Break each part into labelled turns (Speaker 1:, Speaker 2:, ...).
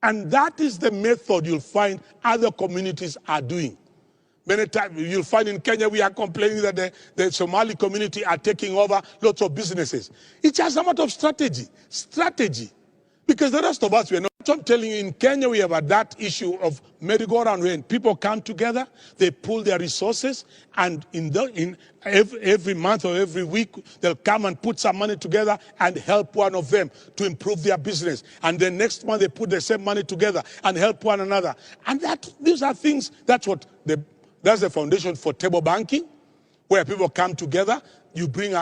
Speaker 1: And that is the method you'll find other communities are doing. Many times you'll find in Kenya we are complaining that the Somali community are taking over lots of businesses. It's just a matter of strategy. Strategy. Because the rest of us, we're not. I'm telling you, in Kenya we have that issue of merry-go-round when people come together, they pool their resources, and every month or every week they'll come and put some money together and help one of them to improve their business. And then next month they put the same money together and help one another. And these are things, that's the foundation for table banking, where people come together. You bring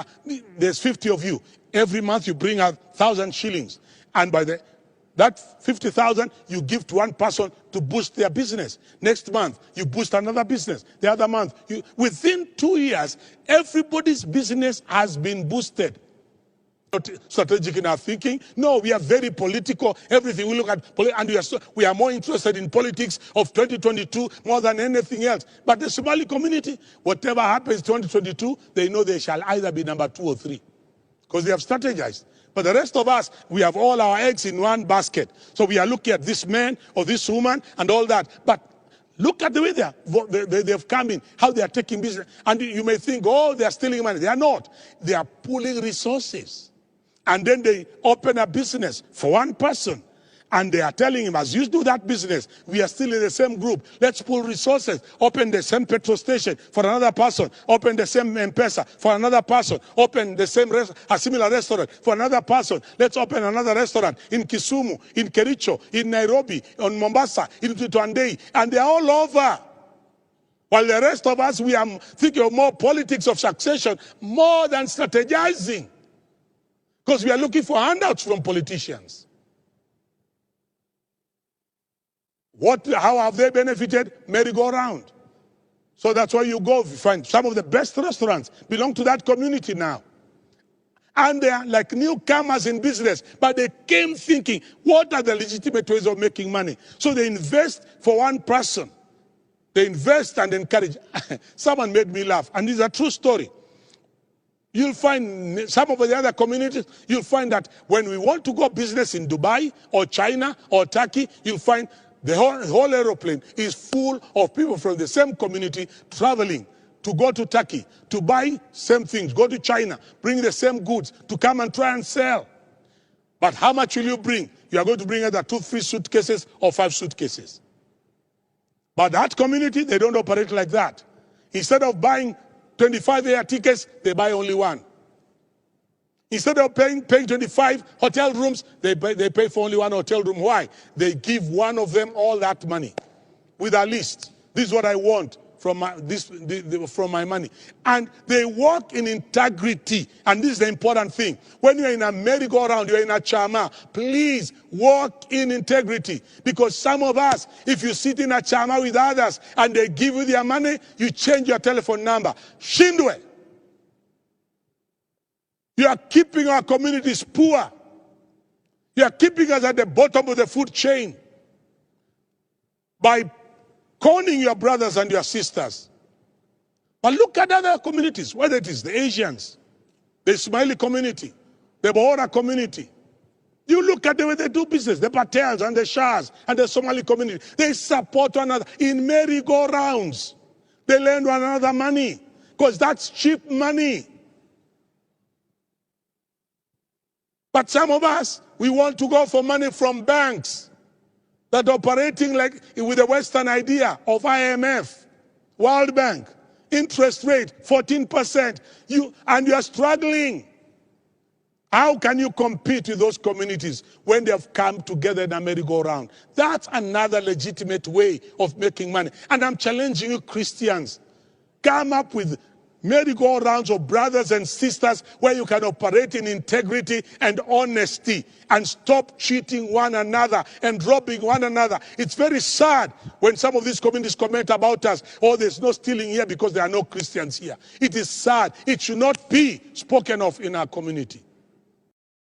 Speaker 1: there's 50 of you. Every month you bring 1,000 shillings. And by that 50,000, you give to one person to boost their business. Next month, you boost another business. The other month, within 2 years, everybody's business has been boosted. Not strategic in our thinking. No, we are very political. Everything we look at, and we are more interested in politics of 2022 more than anything else. But the Somali community, whatever happens 2022, they know they shall either be number 2 or 3 because they have strategized. But the rest of us, we have all our eggs in one basket. So we are looking at this man or this woman and all that. But look at the way they've come in, how they are taking business. And you may think, oh, they are stealing money. They are not. They are pooling resources. And then they open a business for one person. And they are telling him, as you do that business, we are still in the same group. Let's pool resources. Open the same petrol station for another person. Open the same M-Pesa for another person. Open the same a similar restaurant for another person. Let's open another restaurant in Kisumu, in Kericho, in Nairobi, in Mombasa, in Tutuandei. And they are all over. While the rest of us, we are thinking of more politics of succession, more than strategizing. Because we are looking for handouts from politicians. How have they benefited? Merry-go-round. So that's why you go, you find some of the best restaurants belong to that community now. And they are like newcomers in business, but they came thinking, what are the legitimate ways of making money? So they invest for one person. They invest and encourage. Someone made me laugh, and this is a true story. You'll find some of the other communities, you'll find that when we want to go business in Dubai or China or Turkey, you'll find the whole aeroplane is full of people from the same community traveling to go to Turkey, to buy same things, go to China, bring the same goods, to come and try and sell. But how much will you bring? You are going to bring either 2, 3 suitcases or 5 suitcases. But that community, they don't operate like that. Instead of buying 25 air tickets, they buy only 1. Instead of paying 25 hotel rooms, they pay for only 1 hotel room. Why? They give one of them all that money with a list. This is what I want from my money. And they walk in integrity. And this is the important thing. When you're in a merry-go-round, you're in a chama, please walk in integrity. Because some of us, if you sit in a chama with others and they give you their money, you change your telephone number. Shindwe. You are keeping our communities poor. You are keeping us at the bottom of the food chain by conning your brothers and your sisters. But look at other communities, whether it is the Asians, the Ismaili community, the Bohora community. You look at the way they do business, the Patels and the Shahs and the Somali community. They support one another in merry-go-rounds. They lend one another money because that's cheap money. But some of us, we want to go for money from banks that are operating like with the Western idea of IMF, World Bank, interest rate 14%. And you are struggling. How can you compete with those communities when they have come together in a merry-go-round? That's another legitimate way of making money. And I'm challenging you Christians, come up with merry-go-rounds of brothers and sisters where you can operate in integrity and honesty and stop cheating one another and robbing one another. It's very sad when some of these communities comment about us, oh, there's no stealing here because there are no Christians here. It is sad. It should not be spoken of in our community.